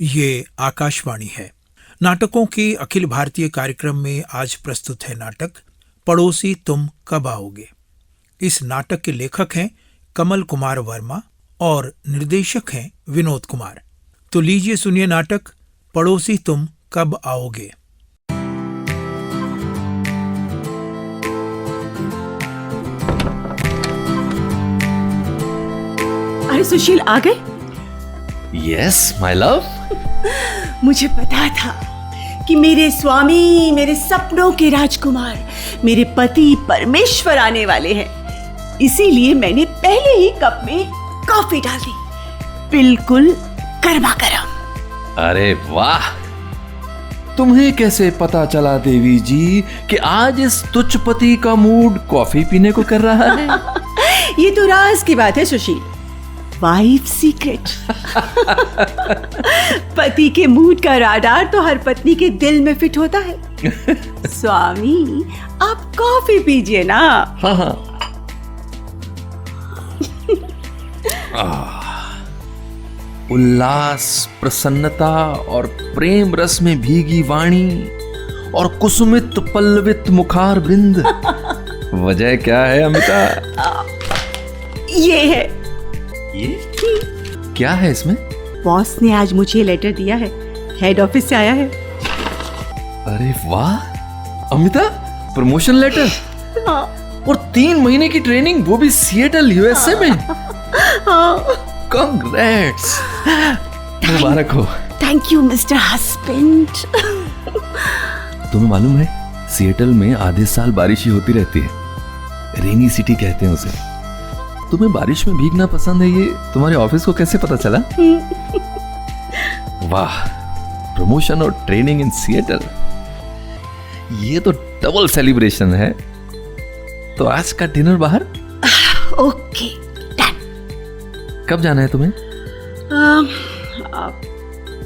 ये आकाशवाणी है। नाटकों के अखिल भारतीय कार्यक्रम में आज प्रस्तुत है नाटक पड़ोसी तुम कब आओगे। इस नाटक के लेखक हैं कमल कुमार वर्मा और निर्देशक हैं विनोद कुमार। तो लीजिए सुनिए नाटक पड़ोसी तुम कब आओगे। अरे सुशील आ गए? Yes my love. मुझे पता था कि मेरे स्वामी, मेरे सपनों के राजकुमार, मेरे पति परमेश्वर आने वाले हैं। इसीलिए मैंने पहले ही कप में कॉफी डाल दी, बिल्कुल गर्मा गर्म। अरे वाह, तुम्हें कैसे पता चला देवी जी कि आज इस तुच्छ पति का मूड कॉफी पीने को कर रहा है? ये तो राज की बात है सुशील, वाइफ सीक्रेट। पति के मूड का राडार तो हर पत्नी के दिल में फिट होता है। स्वामी आप कॉफी पीजिए ना। हाँ हाँ। उल्लास, प्रसन्नता और प्रेम रस में भीगी वाणी और कुसुमित पल्लवित मुखार बिंद। वजह क्या है अमिता? ये है। ये क्या है इसमें? बॉस ने आज मुझे लेटर दिया है, हेड ऑफिस से आया है। अरे वाह अमिता, प्रमोशन लेटर। हाँ। और 3 महीने की ट्रेनिंग, वो भी सिएटल यूएसए में। हाँ। कांग्रेट्स, मुबारक हो। Thank you mister husband. तुम्हें मालूम है सिएटल में आधे साल बारिश ही होती रहती है, रेनी सिटी कहते हैं उसे। तुम्हें बारिश में भीगना पसंद है, ये तुम्हारे ऑफिस को कैसे पता चला? वाह, प्रमोशन और ट्रेनिंग इन सिएटल, ये तो डबल सेलिब्रेशन है। तो आज का डिनर बाहर? Okay done. कब जाना है तुम्हें?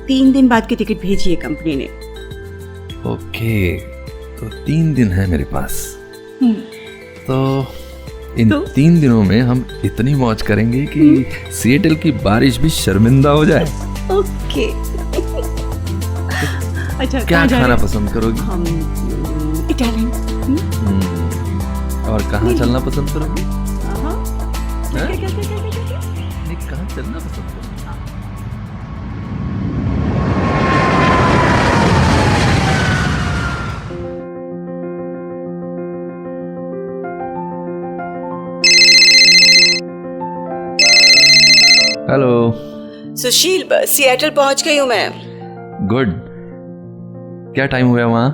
3 दिन बाद की टिकट भेजी है कंपनी ने। ओके, तो 3 दिन है मेरे पास। तो इन 3 दिनों में हम इतनी मौज करेंगे कि सिएटल की बारिश भी शर्मिंदा हो जाए। ओके। अच्छा, क्या खाना पसंद करोगी? हम इटालियन। और कहाँ चलना पसंद करोगी? क्या? कहाँ चलना पसंद करोगी? हेलो सुशील, सिएटल पहुंच गई हूँ मैं। गुड। क्या टाइम हुआ वहाँ?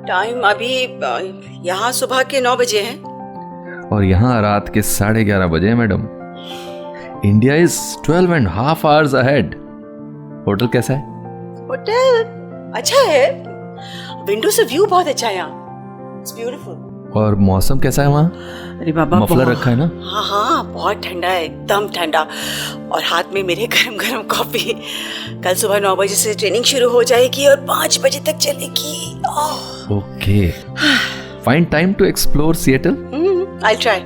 टाइम अभी यहाँ सुबह के 9 बजे है। और यहाँ रात के 11:30 बजे है madam. India is 12.5 hours ahead। Hotel कैसा है? होटल अच्छा है, विंडो से व्यू बहुत अच्छा है यहाँ। It's beautiful. और मौसम कैसा है वहाँ? अरे बाबा, मफलर रखा है ना? हाँ, बहुत ठंडा है, एकदम ठंडा। और हाथ में मेरे गरम गरम कॉफी। कल सुबह 9 बजे से ट्रेनिंग शुरू हो जाएगी और 5 बजे तक चलेगी। Okay, fine time to explore Seattle. I'll try।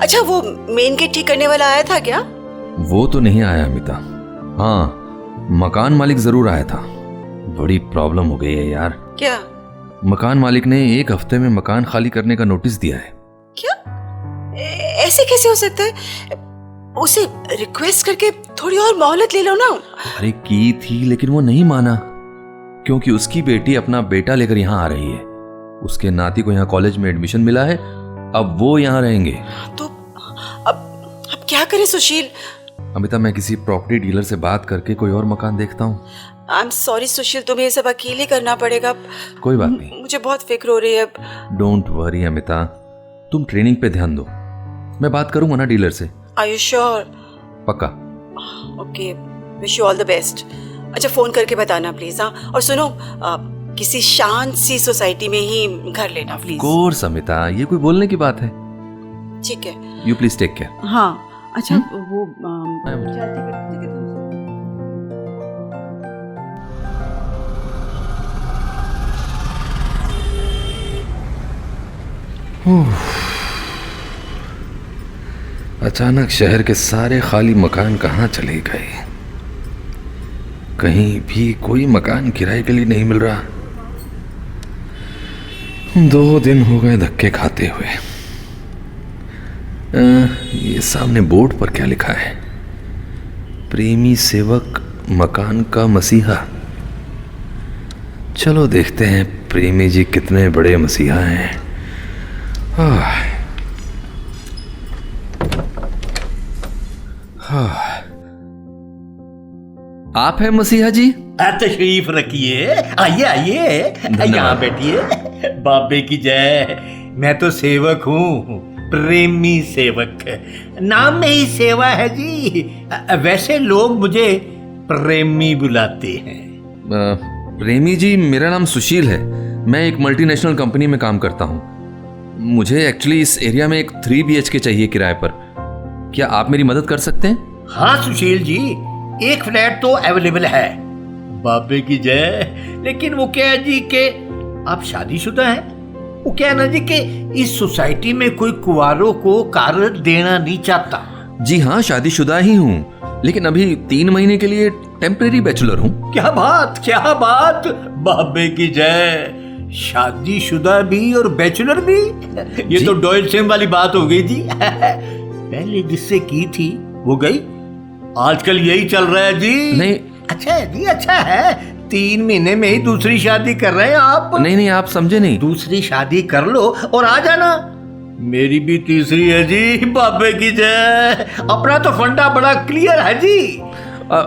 अच्छा, वो मेन गेट ठीक करने वाला आया था क्या? वो तो नहीं आया अमिता। हाँ, मकान मालिक जरूर आया था। बड़ी प्रॉब्लम हो गई है यार। क्या? मकान मालिक ने 1 हफ्ते में मकान खाली करने का नोटिस दिया है। क्या? ऐसे कैसे हो सकता है? उसे रिक्वेस्ट करके थोड़ी और मोहलत ले लो ना। अरे की थी, लेकिन वो नहीं माना, क्योंकि उसकी बेटी अपना बेटा लेकर यहाँ आ रही है। उसके नाती को यहाँ कॉलेज में एडमिशन मिला है, अब वो यहाँ रहेंगे। तो अब क्या करें सुशील? अमिता, मैं किसी प्रॉपर्टी डीलर से बात करके कोई और मकान देखता हूँ। आई एम सॉरी सुशील, तुम्हें ये सब अकेले करना पड़ेगा। कोई बात नहीं, मुझे बहुत फिक्र हो रही है। डोंट वरी अमिता, तुम ट्रेनिंग पे ध्यान दो। मैं बात करूंगा ना डीलर से। Are you sure? पक्का। Okay, wish you all the best. अच्छा, फोन करके बताना प्लीज। हाँ, और सुनो, किसी शांत सी सोसाइटी में ही घर लेना प्लीज। कोर्स अमिता, ये कोई बोलने की बात है? ठीक है। You please take care. हाँ अच्छा, वो अचानक शहर के सारे खाली मकान कहाँ चले गए। कहीं भी कोई मकान किराए के लिए नहीं मिल रहा। 2 दिन हो गए धक्के खाते हुए। ये सामने बोर्ड पर क्या लिखा है? प्रेमी सेवक मकान का मसीहा। चलो देखते हैं प्रेमी जी कितने बड़े मसीहा हैं। आप हैं मसीहा जी? तशरीफ रखिए, आइए आइए, यहाँ बैठिए। बाबे की जय। मैं तो सेवक हूँ, प्रेमी सेवक। नाम में ही सेवा है जी। वैसे लोग मुझे प्रेमी बुलाते हैं। प्रेमी जी, मेरा नाम सुशील है। मैं एक मल्टीनेशनल कंपनी में काम करता हूँ। मुझे एक्चुअली इस एरिया में एक 3 BHK चाहिए किराए पर। क्या आप मेरी मदद कर सकते हैं? हाँ सुशील जी, एक फ्लैट तो अवेलेबल है। बाबे की जय। लेकिन वो क्या है जी कि आप शादीशुदा हैं। वो क्या है ना जी कि इस सोसाइटी में कोई कुंवारों को कार्य देना नहीं चाहता। जी हाँ, शादीशुदा ही हूँ, लेकिन अभी 3 महीने के लिए टेम्परेरी बैचलर हूँ। क्या बात, क्या बात। बाबे की जय। शादीशुदा भी और बैचलर भी। ये तो डॉयल सेम वाली बात हो गई जी। पहले जिससे की थी वो गई, आजकल यही चल रहा है जी। नहीं। अच्छा है जी, अच्छा है। 3 महीने में ही दूसरी शादी कर रहे हैं आप। नहीं, आप समझे नहीं। दूसरी शादी कर लो और आ जाना। मेरी भी तीसरी है जी। बाबे की जय। अपना तो फंडा बड़ा क्लियर है जी।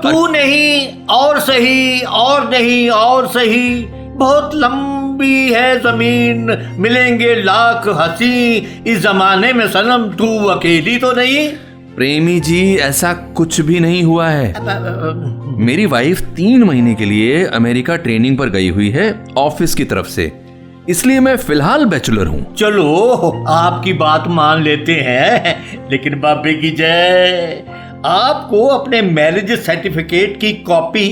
तू नहीं और सही, और नहीं और सही। बहुत लंबी है जमीन, मिलेंगे लाख हंसी। इस जमाने में सनम तू अकेली तो नहीं। प्रेमी जी, ऐसा कुछ भी नहीं हुआ है। मेरी वाइफ 3 महीने के लिए अमेरिका ट्रेनिंग पर गई हुई है ऑफिस की तरफ से, इसलिए मैं फिलहाल बैचलर हूँ। चलो आपकी बात मान लेते हैं, लेकिन बाबे की जय, आपको अपने मैरिज सर्टिफिकेट की कॉपी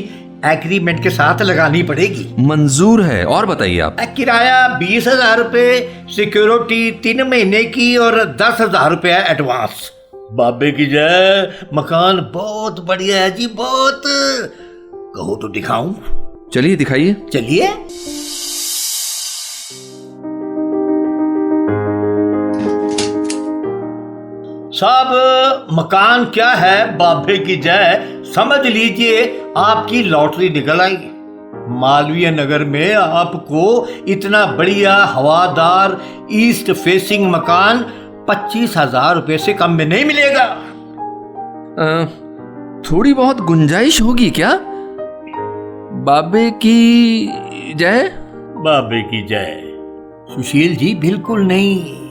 एग्रीमेंट के साथ लगानी पड़ेगी। मंजूर है। और बताइए आप। किराया 20,000 रुपए, सिक्योरिटी 3 महीने की और 10,000 रुपया एडवांस। बाबे की जय। मकान बहुत बढ़िया है जी, बहुत। कहो तो दिखाऊं? चलिए दिखाइए। चलिए। साहब मकान क्या है, बाबे की जय, समझ लीजिए आपकी लॉटरी निकल आई। मालवीय नगर में आपको इतना बढ़िया हवादार ईस्ट फेसिंग मकान 25,000 रुपए से कम में नहीं मिलेगा। थोड़ी बहुत गुंजाइश होगी क्या? बाबे की जय। बाबे की जय। सुशील जी, बिल्कुल नहीं।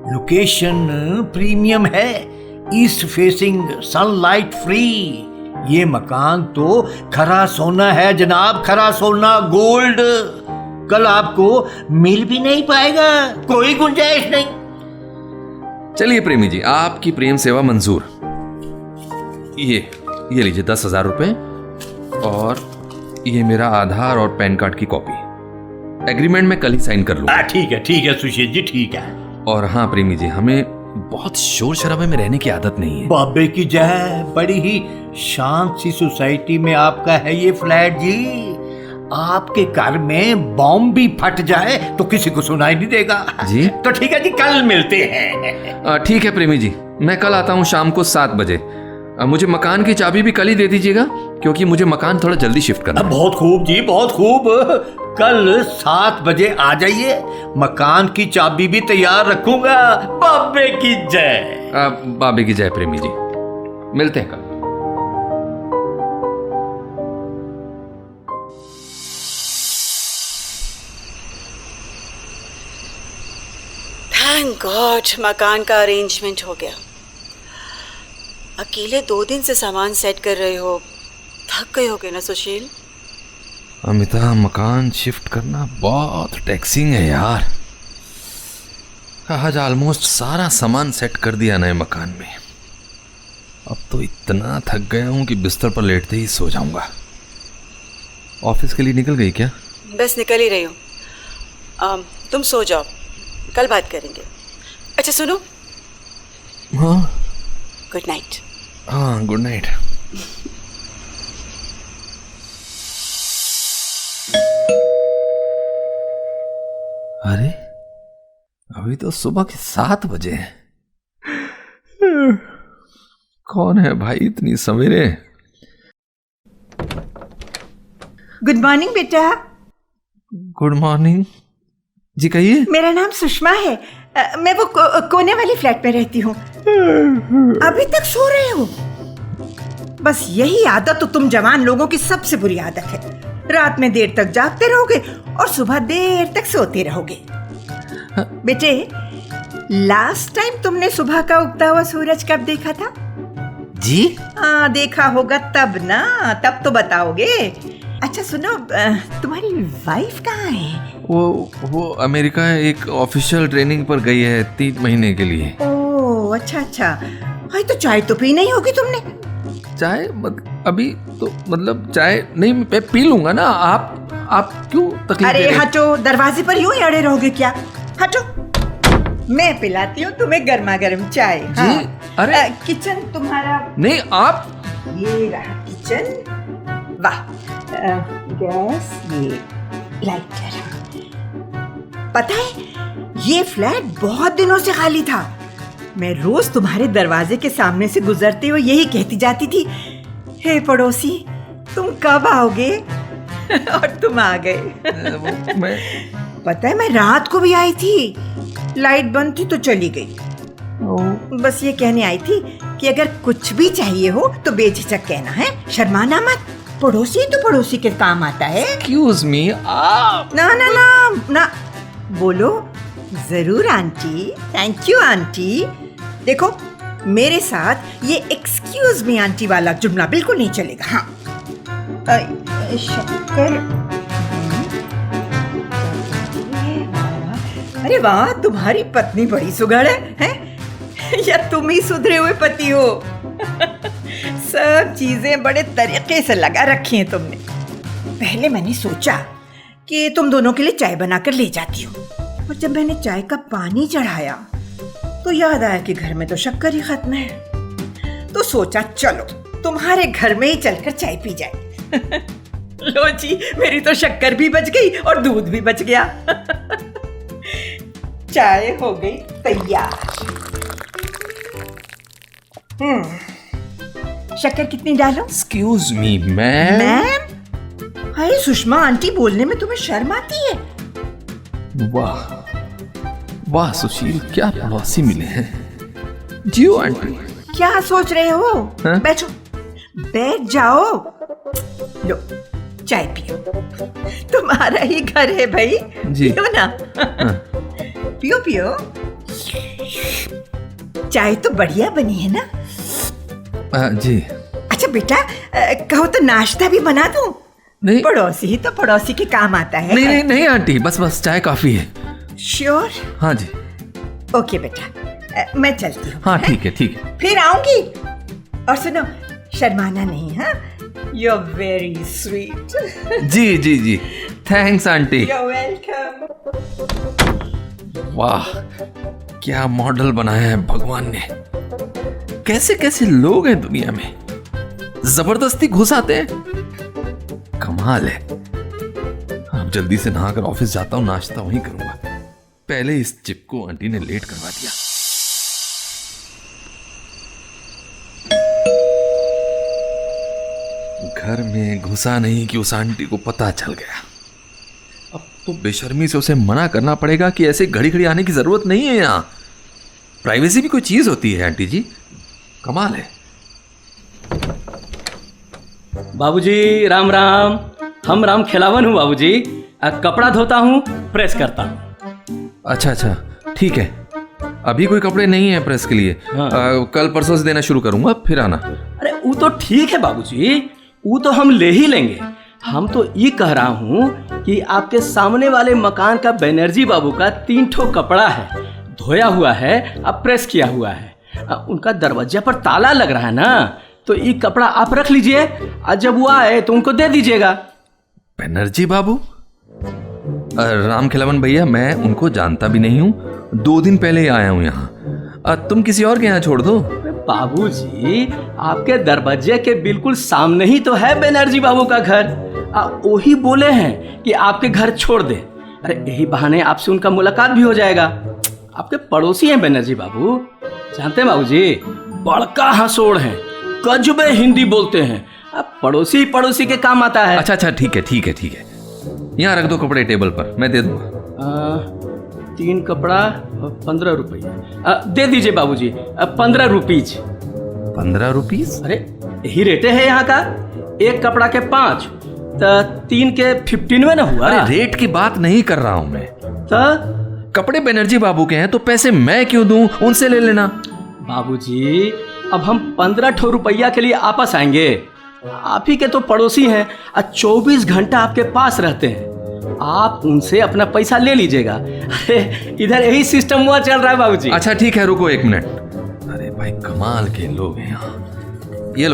लोकेशन प्रीमियम है, ईस्ट फेसिंग, सनलाइट फ्री। ये मकान तो खरा सोना है जनाब, खरा सोना, गोल्ड। कल आपको मिल भी नहीं पाएगा, कोई गुंजाइश नहीं। चलिए प्रेमी जी, आपकी प्रेम सेवा मंजूर। ये लीजिए 10,000 रुपए, और ये मेरा आधार और पैन कार्ड की कॉपी। एग्रीमेंट में कल ही साइन कर लूंगा। ठीक है सुशील जी, ठीक है। और हाँ प्रेमी जी, हमें बहुत शोर शराबे में रहने की आदत नहीं है। बाबे की जय। बड़ी ही शांत सी सोसाइटी में आपका है ये फ्लैट जी। आपके घर में बॉम्ब भी फट जाए तो किसी को सुनाई नहीं देगा जी। तो ठीक है जी, कल मिलते हैं। ठीक है प्रेमी जी, मैं कल आता हूँ शाम को 7 बजे। मुझे मकान की चाबी भी कल ही दे दीजिएगा, क्योंकि मुझे मकान थोड़ा जल्दी शिफ्ट करना है। बहुत खूब जी, बहुत खूब। कल 7 बजे आ जाइए, मकान की चाबी भी तैयार रखूंगा। बाबे की जय। बाबे की जय प्रेमी जी, मिलते हैं कल। थैंक गॉड मकान का अरेंजमेंट हो गया। अकेले 2 दिन से सामान सेट कर रहे हो, थक गए होगे ना सुशील? अमिता, मकान शिफ्ट करना बहुत टैक्सिंग है यार। आज ऑलमोस्ट सारा सामान सेट कर दिया नए मकान में। अब तो इतना थक गया हूँ कि बिस्तर पर लेटते ही सो जाऊंगा। ऑफिस के लिए निकल गई क्या? बस निकल ही रही हूँ। तुम सो जाओ, कल बात करेंगे। अच्छा सुनो। हाँ। Good night. हाँ, गुड नाइट। अरे अभी तो सुबह के 7 बजे हैं। कौन है भाई इतनी सवेरे? गुड मॉर्निंग बेटा। गुड मॉर्निंग जी, कहिए। मेरा नाम सुषमा है। मैं वो कोने वाली फ्लैट में रहती हूँ। अभी तक सो रहे हो? बस यही आदत तो तुम जवान लोगों की सबसे बुरी आदत है। रात में देर तक जागते रहोगे और सुबह देर तक सोते रहोगे। बेटे, लास्ट टाइम तुमने सुबह का उगता हुआ सूरज कब देखा था? जी? हाँ, देखा होगा तब ना, तब तो बताओगे। अच्छा सुनो, तुम्हारी वाइफ कहाँ है? वो अमेरिका एक ऑफिशियल ट्रेनिंग पर गई है 3 महीने के लिए। ओह अच्छा अच्छा। भाई तो चाय तो पी नहीं होगी तुमने? चाय अभी तो मतलब चाय नहीं, मैं पी लूंगा ना। आप क्यों तकलीफ अरे दे रहे? हटो, दरवाजे पर यूं ही अड़े रहोगे क्या? हटो, मैं पिलाती हूँ तुम्हें गर्मा गर्म चाय। जी? हाँ। अरे किचन तुम्हारा नहीं, आप। ये रहा किचन। वाह, गैस ये, लाइटर। पता है ये फ्लैट बहुत दिनों से खाली था। मैं रोज तुम्हारे दरवाजे के सामने से गुजरते हुए यही कहती जाती थी, हे पड़ोसी तुम कब आओगे? और तुम आ गए। मैं पता है मैं रात को भी आई थी, लाइट बंद थी तो चली गई। बस ये कहने आई थी कि अगर कुछ भी चाहिए हो तो बेझिझक कहना है, शर्माना मत। पड़ोसी तो पड़ोसी के काम आता है। एक्सक्यूज मी, आप। ना ना ना ना, बोलो जरूर आंटी। Thank you aunty. देखो मेरे साथ ये एक्सक्यूज मी आंटी वाला जुमला बिल्कुल नहीं चलेगा। हाँ, शक्कर। अरे वाह, तुम्हारी पत्नी बड़ी सुघड़ है? या तुम ही सुधरे हुए पति हो? सब चीजें बड़े तरीके से लगा रखी हैं तुमने। पहले मैंने सोचा कि तुम दोनों के लिए चाय बनाकर ले जाती हूँ, और जब मैंने चाय का पानी चढ़ाया तो याद आया कि घर में तो शक्कर ही खत्म है। तो सोचा चलो तुम्हारे घर में ही चलकर चाय पी जाए। लो जी, मेरी तो शक्कर भी बच गई और दूध भी बच गया। चाय हो गई तैयार। शक्कर कितनी डालो? Excuse me ma'am. मैम? हाय सुषमा आंटी, बोलने में तुम्हें शर्म आती है? वाह वाह सुशील, क्या पड़ोसी मिले हैं। जियो आंटी। क्या सोच रहे हो? हाँ? बैठो, बैठ जाओ। लो चाय पियो, तुम्हारा ही घर है भाई। जी। पियो ना। हाँ। पियो पियो। चाय तो बढ़िया बनी है ना? जी। अच्छा बेटा, कहो तो नाश्ता भी बना दूं? नहीं। पड़ोसी ही तो पड़ोसी के काम आता है। नहीं नहीं नहीं आंटी, बस चाय काफी है। श्योर? हाँ जी। ओके बेटा, मैं चलती हूँ। हाँ ठीक है ठीक है। फिर आऊंगी। और सुनो, शर्माना नहीं। हाँ, यू आर वेरी स्वीट। जी जी जी, thanks aunty. You are welcome. वाह, क्या मॉडल बनाया है भगवान ने। कैसे कैसे लोग हैं दुनिया में, जबरदस्ती घुस आते हैं। कमाल है। अब जल्दी से नहाकर ऑफिस जाता हूं, नाश्ता वहीं करूंगा। पहले इस चिप को आंटी ने लेट करवा दिया। घर में घुसा नहीं कि उस आंटी को पता चल गया। अब तो बेशर्मी से उसे मना करना पड़ेगा कि ऐसे घड़ी घड़ी आने की जरूरत नहीं है। यहाँ प्राइवेसी भी कोई चीज होती है आंटी जी, कमाल है। बाबूजी राम राम। हम राम खिलावन हूँ बाबूजी। कपड़ा धोता हूँ, प्रेस करता हूँ। अच्छा अच्छा ठीक है, अभी कोई कपड़े नहीं है प्रेस के लिए। हाँ। कल परसों से देना शुरू करूंगा, फिर आना। अरे वो तो ठीक है बाबूजी, वो तो हम ले ही लेंगे। हम तो ये कह रहा हूँ कि आपके सामने वाले मकान का बनर्जी बाबू का 3 ठो कपड़ा है, धोया हुआ है, अब प्रेस किया हुआ है। उनका दरवाजा पर ताला लग रहा है ना, तो ये कपड़ा आप रख लीजिए, और जब वो आए तो उनको दे दीजिएगा। बनर्जी बाबू? राम खिलावन भैया, मैं उनको जानता भी नहीं हूँ। 2 दिन पहले ही आया हूँ यहाँ। तुम किसी और के यहाँ छोड़ दो। बाबूजी, आपके दरवाजे के बिल्कुल सामने ही तो है बनर्जी बाबू का घर। वही बोले हैं कि आपके घर छोड़ दे। अरे यही बहाने आपसे उनका मुलाकात भी हो जाएगा। आपके पड़ोसी हैं बनर्जी बाबू, जानते हैं बाबूजी, बड़का हंसोड़ हैं, गजबे हिंदी बोलते हैं। अब पड़ोसी पड़ोसी के काम आता है। अच्छा ठीक है। यहाँ रख दो कपड़े टेबल पर, मैं दे दूंगा। 3 कपड़ा 15 रुपये दे दीजिए बाबूजी। 15 रुपीज। 15 रुपीज? अरे यही रेटे है यहाँ का। 1 कपड़ा के 5 तो 3 के 15 में ना हुआ। अरे रेट की बात नहीं कर रहा हूँ मैं। तो कपड़े बनर्जी बाबू के हैं तो पैसे मैं क्यों दूं, उनसे ले लेना। बाबूजी अब हम 15 रुपया के लिए आपस आएंगे। आप ही के तो पड़ोसी हैं, 24 घंटा आपके पास रहते हैं। आप उनसे अपना पैसा ले लीजिएगा। अरे इधर यही सिस्टम हुआ चल रहा है बाबूजी। अच्छा ठीक है, रुको 1 मिनट। अरे भाई कमाल के लोग हैं यहाँ। ये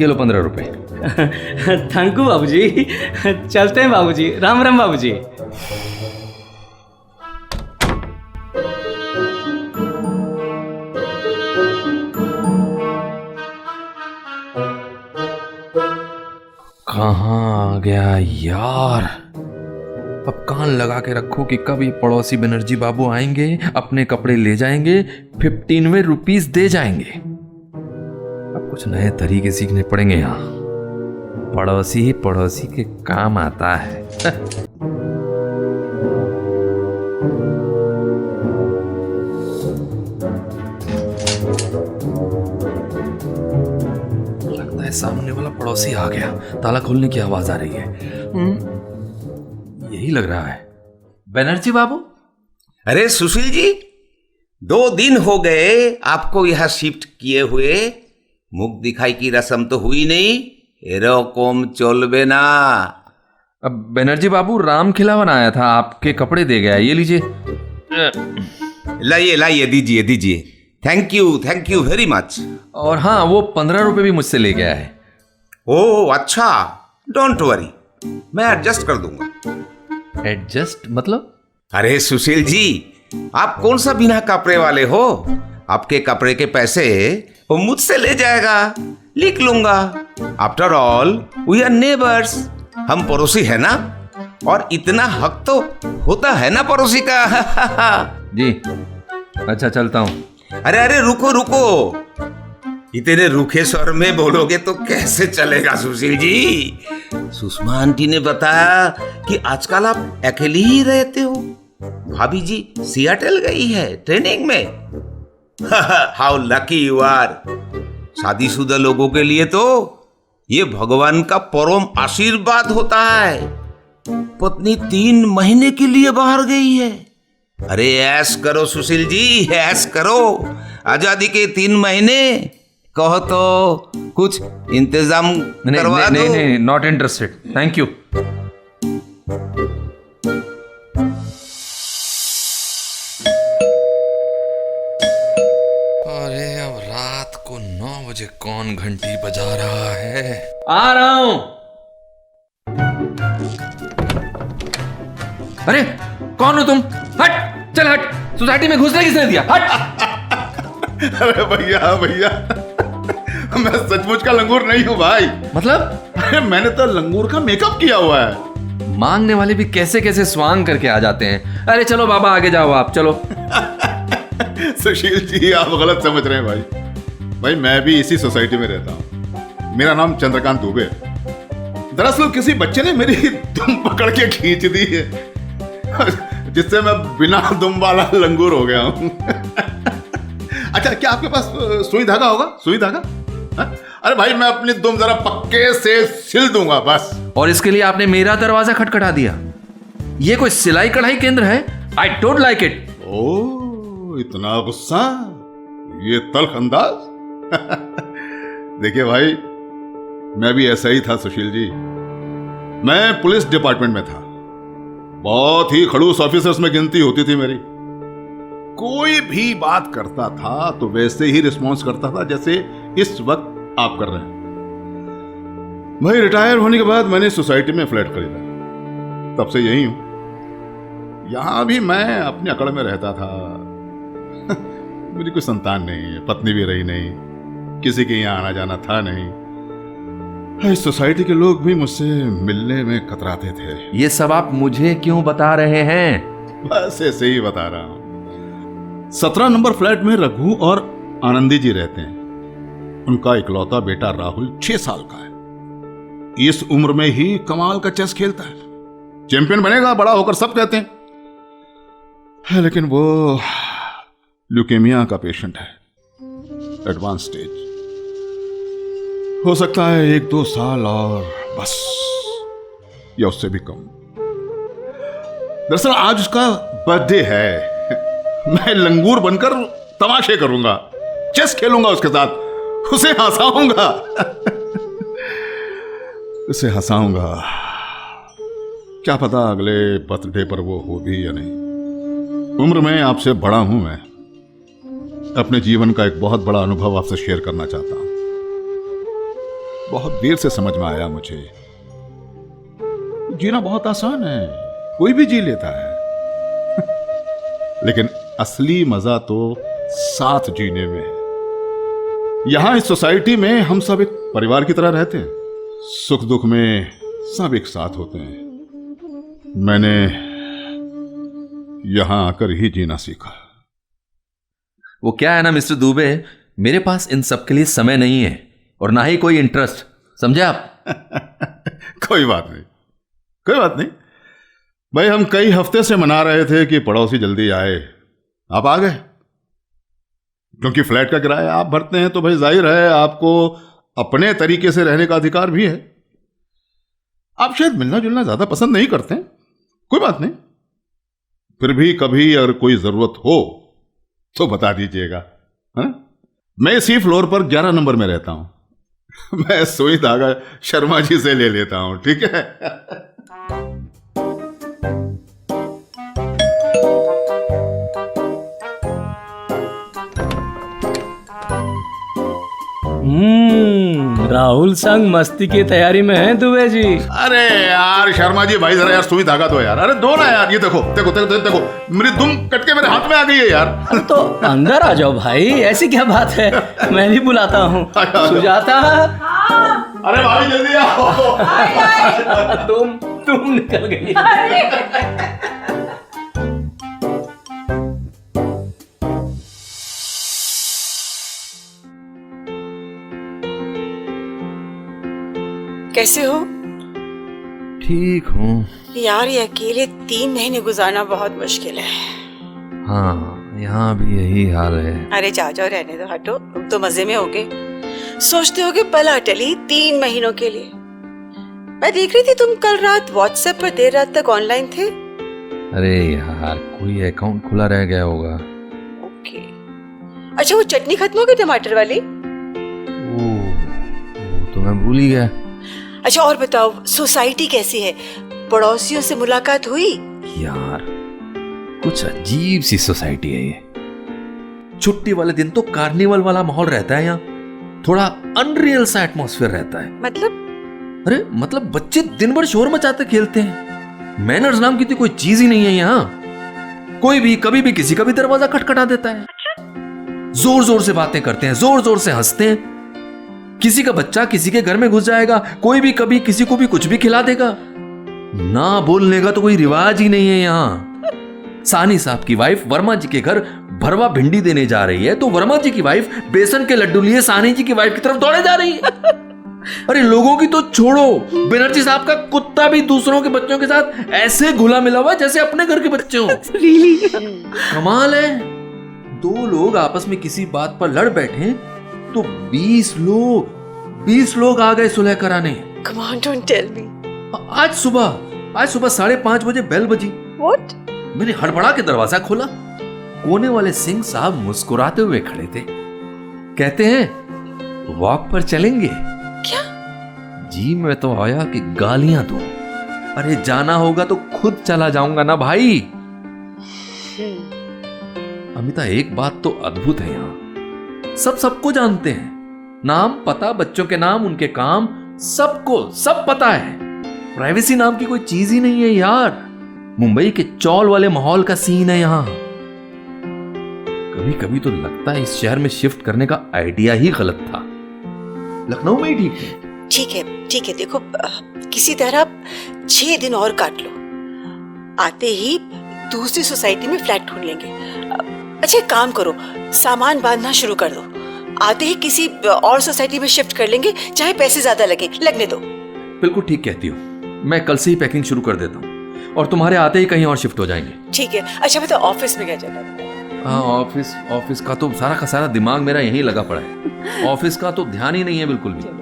लो 15 रुपए। थैंक यू बाबूजी। चलते हैं बाबूजी। राम राम बाबूजी। कहाँ आ गया यार। अब कान लगा के रखो कि कब ये पड़ोसी बनर्जी बाबू आएंगे, अपने कपड़े ले जाएंगे, 15वें रुपीस दे जाएंगे। अब कुछ नए तरीके सीखने पड़ेंगे यहाँ। पड़ोसी ही पड़ोसी के काम आता है। लगता है सामने वाला पड़ोसी आ गया। ताला खोलने की आवाज आ रही है। यही लग रहा है। बनर्जी बाबू। अरे सुशील जी, 2 दिन हो गए आपको यहाँ शिफ्ट किए हुए। मुख दिखाई की रस्म तो हुई नहीं, एरकम चलबे ना। अब बनर्जी बाबू राम खिलावन आया था, आपके कपड़े दे गया, ये लीजिए। लाइए दीजिए। Thank you very much. और हाँ, वो 15 रुपए भी मुझसे ले गया है। ओह अच्छा, डोंट वरी, मैं एडजस्ट कर दूंगा। एडजस्ट मतलब? अरे सुशील जी, आप कौन सा बिना कपड़े वाले हो? आपके कपड़े के पैसे वो मुझसे ले जाएगा, लिख लूंगा। After all we are neighbours, हम पड़ोसी है ना, और इतना हक तो होता है ना पड़ोसी का। जी अच्छा, चलता हूँ। अरे रुको, इतने रूखे स्वर में बोलोगे तो कैसे चलेगा सुशील जी? सुषमा आंटी ने बताया कि आजकल आप अकेले ही रहते हो। भाभी जी सियाटल गई है ट्रेनिंग में। How lucky you are. शादीशुदा लोगों के लिए तो ये भगवान का परम आशीर्वाद होता है। पत्नी 3 महीने के लिए बाहर गई है। अरे ऐश करो सुशील जी, ऐश करो। आजादी के 3 महीने कहो तो कुछ इंतजाम करवा दो। नहीं, नॉट इंटरेस्टेड, थैंक यू। अरे अब रात को 9 बजे कौन घंटी बजा रहा है? आ रहा हूं। अरे कौन हो तुम? हट, चल हट। सोसाइटी में घुसने किसने दिया? हट। अरे भैया मैं सचमुच का लंगूर नहीं हूँ भाई। मतलब? अरे मैंने तो लंगूर का मेकअप किया हुआ है। मांगने वाले भी कैसे कैसे स्वांग करके आ जाते हैं। अरे चलो बाबा, आगे जाओ आप, चलो। सुशील जी आप गलत समझ रहे हैं भाई, मैं भी इसी सोसाइटी में रहता हूँ। मेरा नाम चंद्रकांत दुबे है। दरअसल किसी बच्चे ने मेरी दुम पकड़ के खींच दी है, जिससे मैं बिना दुम वाला लंगूर हो गया हूँ। अच्छा, क्या आपके पास सुई धागा होगा? सुई धागा? अरे भाई मैं अपनी दुम जरा पक्के से सिल दूंगा बस। और इसके लिए आपने मेरा दरवाजा खटखटा दिया? ये कोई सिलाई कढ़ाई केंद्र है? I don't like it. Oh इतना गुस्सा, ये तल्ख अंदाज। देखिए भाई, मैं भी ऐसा ही था सुशील जी। मैं पुलिस डिपार्टमेंट में था। बहुत ही खड़ूस ऑफिसर्स में गिनती होती थी मेरी। कोई भी बात करता था तो वैसे ही रिस्पॉन्स करता था जैसे इस वक्त आप कर रहे हैं। भाई रिटायर होने के बाद मैंने सोसाइटी में फ्लैट खरीदा, तब से यही हूं। यहां भी मैं अपनी अकड़ में रहता था। मेरी कोई संतान नहीं है, पत्नी भी रही नहीं, किसी के यहां आना जाना था नहीं। इस सोसाइटी के लोग भी मुझसे मिलने में कतराते थे। ये सब आप मुझे क्यों बता रहे हैं? बस ऐसे ही बता रहा हूं। 17 नंबर फ्लैट में रघु और आनंदी जी रहते हैं। उनका इकलौता बेटा राहुल 6 साल का है। इस उम्र में ही कमाल का चेस खेलता है, चैंपियन बनेगा बड़ा होकर, सब कहते हैं। लेकिन वो ल्यूकेमिया का पेशेंट है, एडवांस स्टेज। हो सकता है 1-2 साल और बस, या उससे भी कम। दरअसल आज उसका बर्थडे है। मैं लंगूर बनकर तमाशे करूंगा, चेस खेलूंगा उसके साथ, उसे हंसाऊंगा। उसे हंसाऊंगा। क्या पता अगले बर्थडे पर वो हो भी या नहीं। उम्र में आपसे बड़ा हूं मैं। अपने जीवन का एक बहुत बड़ा अनुभव आपसे शेयर करना चाहता हूं। बहुत देर से समझ में आया मुझे, जीना बहुत आसान है, कोई भी जी लेता है। लेकिन असली मजा तो साथ जीने में है। यहां इस सोसाइटी में हम सब एक परिवार की तरह रहते हैं। सुख दुख में सब एक साथ होते हैं। मैंने यहां आकर ही जीना सीखा। वो क्या है ना मिस्टर दुबे, मेरे पास इन सब के लिए समय नहीं है और ना ही कोई इंटरेस्ट, समझे आप? कोई बात नहीं, कोई बात नहीं भाई। हम कई हफ्ते से मना रहे थे कि पड़ोसी जल्दी आए, आप आ गए। क्योंकि फ्लैट का किराया आप भरते हैं तो भाई जाहिर है आपको अपने तरीके से रहने का अधिकार भी है। आप शायद मिलना जुलना ज्यादा पसंद नहीं करते हैं, कोई बात नहीं। फिर भी कभी अगर कोई जरूरत हो तो बता दीजिएगा। हाँ? मैं इसी फ्लोर पर 11 नंबर में रहता हूं। मैं सुई धागा शर्मा जी से ले लेता हूं, ठीक है? राहुल संग मस्ती की तैयारी में है दुबे जी। अरे यार शर्मा जी, भाई जरा यार सुई धागा दो यार। अरे दो ना यार, ये देखो देखो देखो देखो, देखो मेरी दुम कट के मेरे हाथ में आ गई है यार। तो अंदर आ जाओ भाई, ऐसी क्या बात है, मैं भी बुलाता हूँ। सुजाता, अरे भाई जल्दी आओ। तुम निकल गई। कैसे हो? ठीक हूँ यार, ये अकेले 3 महीने गुजारना बहुत मुश्किल है। हाँ, यहाँ भी यही हाल है। अरे जाओ जाओ, रहने दो, हटो। तुम तो मजे में होगे, सोचते होगे पला टली 3 महीनों के लिए। मैं देख रही थी तुम कल रात व्हाट्सएप पर देर रात तक ऑनलाइन थे। अरे यार, कोई अकाउंट खुला रह गया होगा। ओके। अच्छा, वो चटनी खत्म हो गई टमाटर वाली? वो तो मैं भूल ही गया। अच्छा, और बताओ सोसाइटी कैसी है? पड़ोसियों से मुलाकात हुई? यार कुछ अजीब सी सोसाइटी है ये। छुट्टी वाले दिन तो कार्निवल वाला माहौल रहता है यहाँ, थोड़ा अनरियल सा एटमॉस्फेयर रहता है। मतलब? अरे मतलब बच्चे दिन भर शोर मचाते खेलते हैं। मैनर्स नाम की तो कोई चीज ही नहीं है यहाँ। कोई भी कभी भी किसी का भी दरवाजा खटखटा देता है, जोर जोर से बातें करते हैं, जोर जोर से हंसते हैं। किसी का बच्चा किसी के घर में घुस जाएगा, कोई भी कभी किसी को भी कुछ भी खिला देगा। ना बोलने का तो कोई रिवाज ही नहीं है यहाँ। सानी साहब की वाइफ वर्मा जी के घर भरवा भिंडी देने जा रही है तो वर्मा जी की वाइफ बेसन के लड्डू लिए सानी जी की वाइफ की तरफ दौड़े जा रही है। अरे लोगों की तो छोड़ो, बनर्जी साहब का कुत्ता भी दूसरों के बच्चों के साथ ऐसे घुला मिला हुआ जैसे अपने घर के बच्चे हो। कमाल है। 2 लोग आपस में किसी बात पर लड़ बैठे तो 20 लोग आ गए सुलह कराने। Come on, don't tell me. आज सुबह 5:30 बजे बेल बजी। What? मैंने हड़बड़ा के दरवाजा खोला। कोने वाले सिंह साहब मुस्कुराते हुए खड़े थे। कहते हैं वॉक पर चलेंगे? क्या? जी मैं तो आया कि गालियां दूं। अरे जाना होगा तो खुद चला जाऊंगा ना भाई। अमिता, एक बात तो अद्भुत है यहाँ, सबको जानते हैं। नाम पता, बच्चों के नाम, उनके काम, सबको सब पता है। प्राइवेसी नाम की कोई चीज ही नहीं है यार। मुंबई के चौल वाले माहौल का सीन है यहाँ। कभी कभी तो लगता है इस शहर में शिफ्ट करने का आइडिया ही गलत था। लखनऊ में ही ठीक है। ठीक है, देखो किसी तरह 6 दिन और काट लो, आते ही दूसरी सोसाइटी में फ्लैट ढूंढ लेंगे। अच्छा एक काम करो, सामान बांधना शुरू कर दो, आते ही किसी और सोसाइटी में शिफ्ट कर लेंगे, चाहे पैसे ज्यादा लगने दो। बिल्कुल ठीक कहती हो, मैं कल से ही पैकिंग शुरू कर देता हूँ और तुम्हारे आते ही कहीं और शिफ्ट हो जाएंगे। ठीक है। अच्छा मैं तो ऑफिस में क्या चला? हाँ, ऑफिस का तो सारा का सारा दिमाग मेरा यहीं लगा पड़ा है। ऑफिस का तो ध्यान ही नहीं है बिल्कुल भी।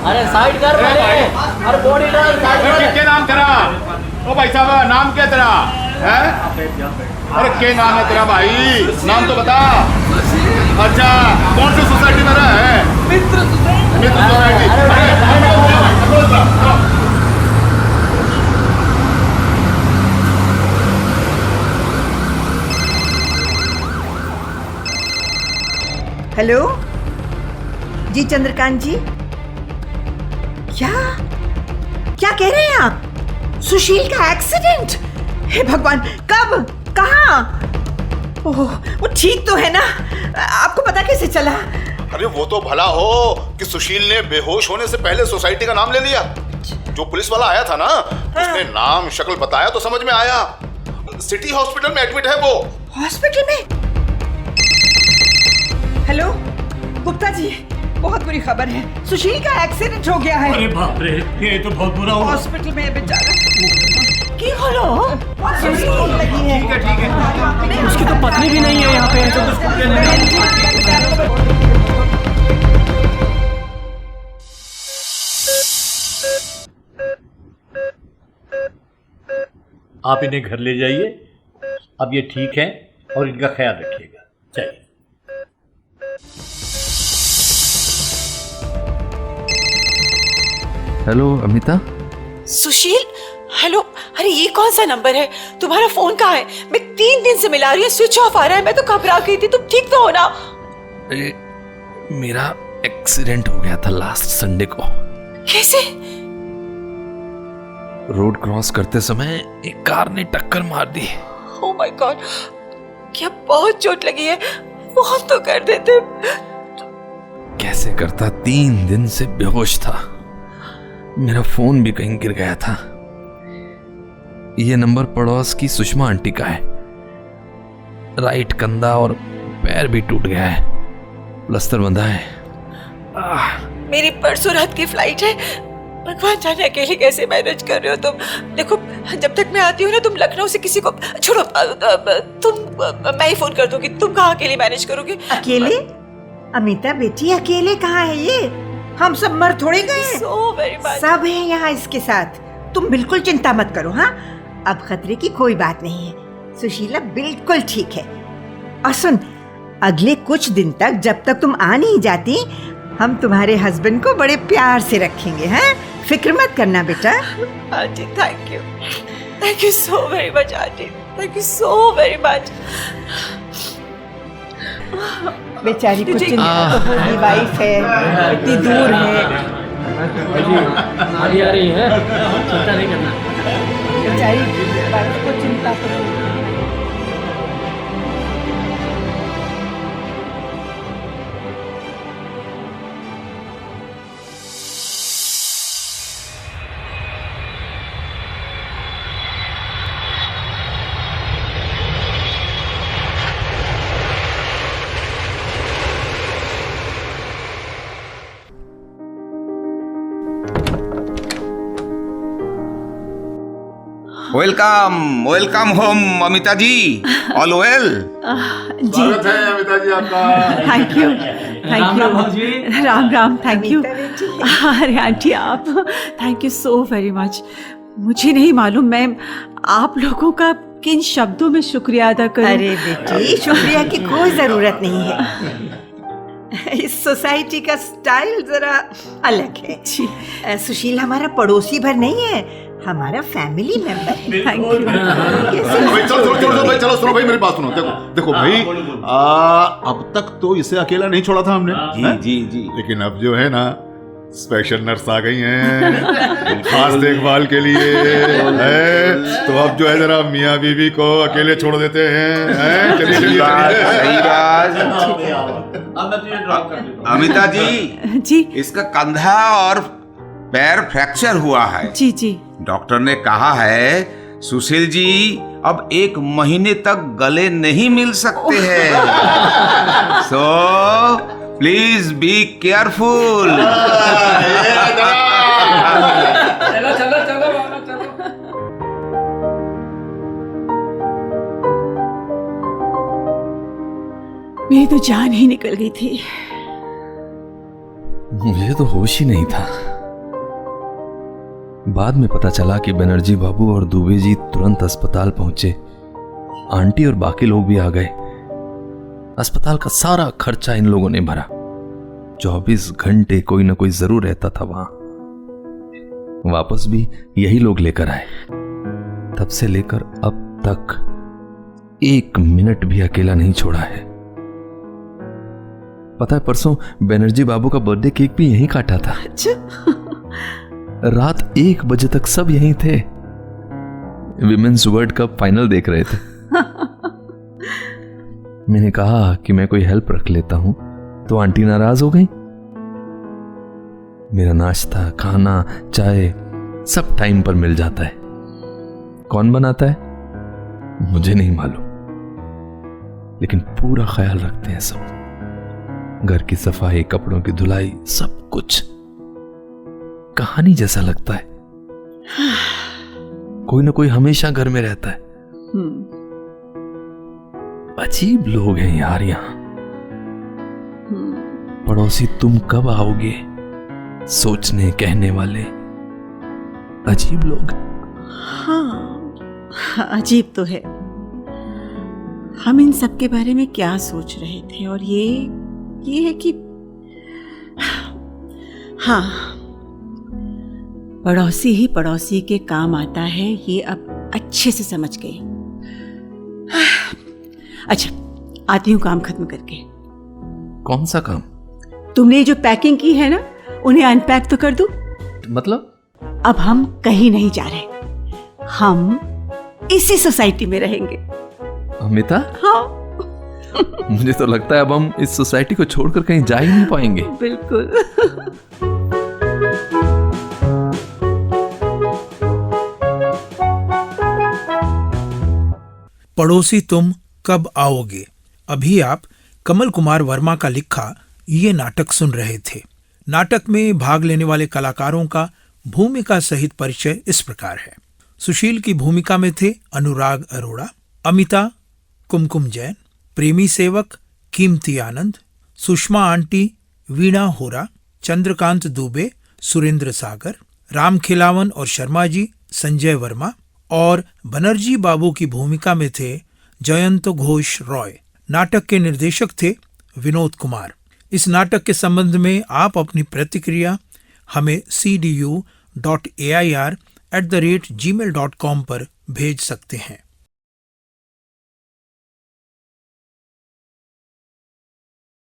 अरे साइड कर पहले, अरे बॉडी डाल साइड कर। क्या नाम तेरा? ओ भाई साहब, नाम क्या तेरा है? अरे क्या नाम है तेरा भाई? नाम तो बता। अच्छा, कौन सी सोसाइटी में रहा है? मित्र सोसाइटी। हेलो जी, चंद्रकांत जी। क्या कह रहे हैं आप? सुशील का एक्सीडेंट? हे भगवान, कब, कहाँ? ओह, वो ठीक तो है ना? आपको पता कैसे चला? अरे वो तो भला हो कि सुशील ने बेहोश होने से पहले सोसाइटी का नाम ले लिया। जो पुलिस वाला आया था ना, उसने नाम शक्ल बताया तो समझ में आया। सिटी हॉस्पिटल में एडमिट है वो। हॉस्पिटल में? हेलो गुप्ता जी, बहुत बुरी खबर है, सुशील का एक्सीडेंट हो गया है। अरे बाप रे, ये तो बहुत बुरा हुआ। हॉस्पिटल में है बेचारा। की होलो? लगी है। ठीक है। उसकी तो पत्नी भी नहीं है यहाँ पे। आप इन्हें घर ले जाइए, अब ये ठीक है और इनका ख्याल रखिएगा। चाहिए। हेलो अमिता। सुशील, हेलो। अरे ये कौन सा नंबर है? तुम्हारा फोन कहाँ है? मैं 3 दिन से मिला रही हूँ, स्विच ऑफ आ रहा है। मैं तो घबरा गई थी, तुम ठीक तो हो ना? मेरा एक्सीडेंट हो गया था लास्ट संडे को। कैसे? रोड क्रॉस करते समय एक कार ने टक्कर मार दी। ओह माय गॉड, क्या बहुत चोट लगी है? फोन तो कर देते। कैसे करता, 3 दिन से बेहोश था। मेरा फोन भी कहीं गिर गया था। ये नंबर पड़ोस की सुषमा आंटी का है। राइट कंधा और पैर भी टूट गया है, प्लास्टर बंधा है। मेरी परसों रात की फ्लाइट है। भगवान जाने अकेले कैसे मैनेज कर रहे हो तुम। देखो जब तक मैं आती हूँ ना, तुम लखनऊ से किसी को छोड़ो, मैं ही फोन कर दूंगी। तुम कहाँ अकेले मैनेज करोगे? अकेले? अमिता बेटी, अकेले कहाँ है ये? हम सब मर थोड़े गए हैं। सब है यहाँ इसके साथ। तुम बिल्कुल चिंता मत करो। हाँ, अब खतरे की कोई बात नहीं है। सुशीला बिल्कुल ठीक है। और सुन, अगले कुछ दिन तक जब तक तुम आ नहीं जाती, हम तुम्हारे हस्बैंड को बड़े प्यार से रखेंगे। हैं? फिक्र मत करना बेटा। Aunty thank you so very much aunty, thank you so very much. बेचारी कुछ चिंता तो होगी, वाइफ है, इतनी दूर है। आ रही है, चिंता नहीं करना। बेचारी वाइफ को चिंता तो होगी। Welcome home Amita ji. All well? स्वागत है अमिता जी आपका। Thank you. Ram thank you. अरे आंटी आप, thank you so very much. मुझे नहीं मालूम मैं आप लोगों का किन शब्दों में शुक्रिया अदा करूं। अरे बेटी, शुक्रिया की कोई जरूरत नहीं है। इस सोसाइटी का स्टाइल जरा अलग है। सुशील हमारा पड़ोसी भर नहीं है, हमारा फैमिली मेंबर है। Thank you. भाई चलो भाई, चलो सुनो भाई, मेरी बात सुनो। देखो भाई, अब तक तो इसे अकेला नहीं छोड़ा था हमने। जी लेकिन अब जो है ना, स्पेशल नर्स आ गई हैं खास देखभाल के लिए है, तो अब जो है जरा मियाँ बीवी को अकेले छोड़ देते हैं। चलिए सही बात। अमिता जी इसका कंधा और पैर फ्रैक्चर हुआ है। जी डॉक्टर ने कहा है सुशील जी अब 1 महीने तक गले नहीं मिल सकते हैं। So please be careful. मेरी तो जान ही निकल गई थी। मुझे तो होश ही नहीं था। बाद में पता चला कि बनर्जी बाबू और दुबे जी तुरंत अस्पताल पहुंचे। आंटी और बाकी लोग भी आ गए। अस्पताल का सारा खर्चा इन लोगों ने भरा। 24 घंटे कोई ना कोई जरूर रहता था वहां। वापस भी यही लोग लेकर आए। तब से लेकर अब तक 1 मिनट भी अकेला नहीं छोड़ा है। पता है, परसों बनर्जी बाबू का बर्थडे केक भी यहीं काटा था। रात 1 बजे तक सब यहीं थे। विमेन्स वर्ल्ड कप फाइनल देख रहे थे। मैंने कहा कि मैं कोई हेल्प रख लेता हूं, तो आंटी नाराज हो गई। मेरा नाश्ता, खाना, चाय सब टाइम पर मिल जाता है। कौन बनाता है मुझे नहीं मालूम, लेकिन पूरा ख्याल रखते हैं सब। घर की सफाई, कपड़ों की धुलाई, सब कुछ कहानी जैसा लगता है। कोई ना कोई हमेशा घर में रहता है। अजीब लोग हैं यार यहाँ। पड़ोसी तुम कब आओगे सोचने कहने वाले अजीब लोग। हाँ, अजीब तो है। हम इन सब के बारे में क्या सोच रहे थे, और ये है कि हाँ, पड़ोसी ही पड़ोसी के काम आता है, ये अब अच्छे से समझ गए। अच्छा, आती हूँ काम खत्म करके। कौन सा काम? तुमने जो पैकिंग की है ना, उन्हें अनपैक तो कर दूं? मतलब अब हम कहीं नहीं जा रहे, हम इसी सोसाइटी में रहेंगे। अमिता? हाँ। मुझे तो लगता है अब हम इस सोसाइटी को छोड़कर कहीं जा ही नहीं पाएंगे। बिल्कुल। पड़ोसी तुम कब आओगे। अभी आप कमल कुमार वर्मा का लिखा ये नाटक सुन रहे थे। नाटक में भाग लेने वाले कलाकारों का भूमिका सहित परिचय इस प्रकार है। सुशील की भूमिका में थे अनुराग अरोड़ा, अमिता कुमकुम जैन, प्रेमी सेवक कीमती आनंद, सुषमा आंटी वीणा होरा, चंद्रकांत दुबे सुरेंद्र सागर, राम खिलावन और शर्मा जी संजय वर्मा, और बनर्जी बाबू की भूमिका में थे जयंत घोष रॉय। नाटक के निर्देशक थे विनोद कुमार। इस नाटक के संबंध में आप अपनी प्रतिक्रिया हमें cdu.air@gmail.com पर भेज सकते हैं।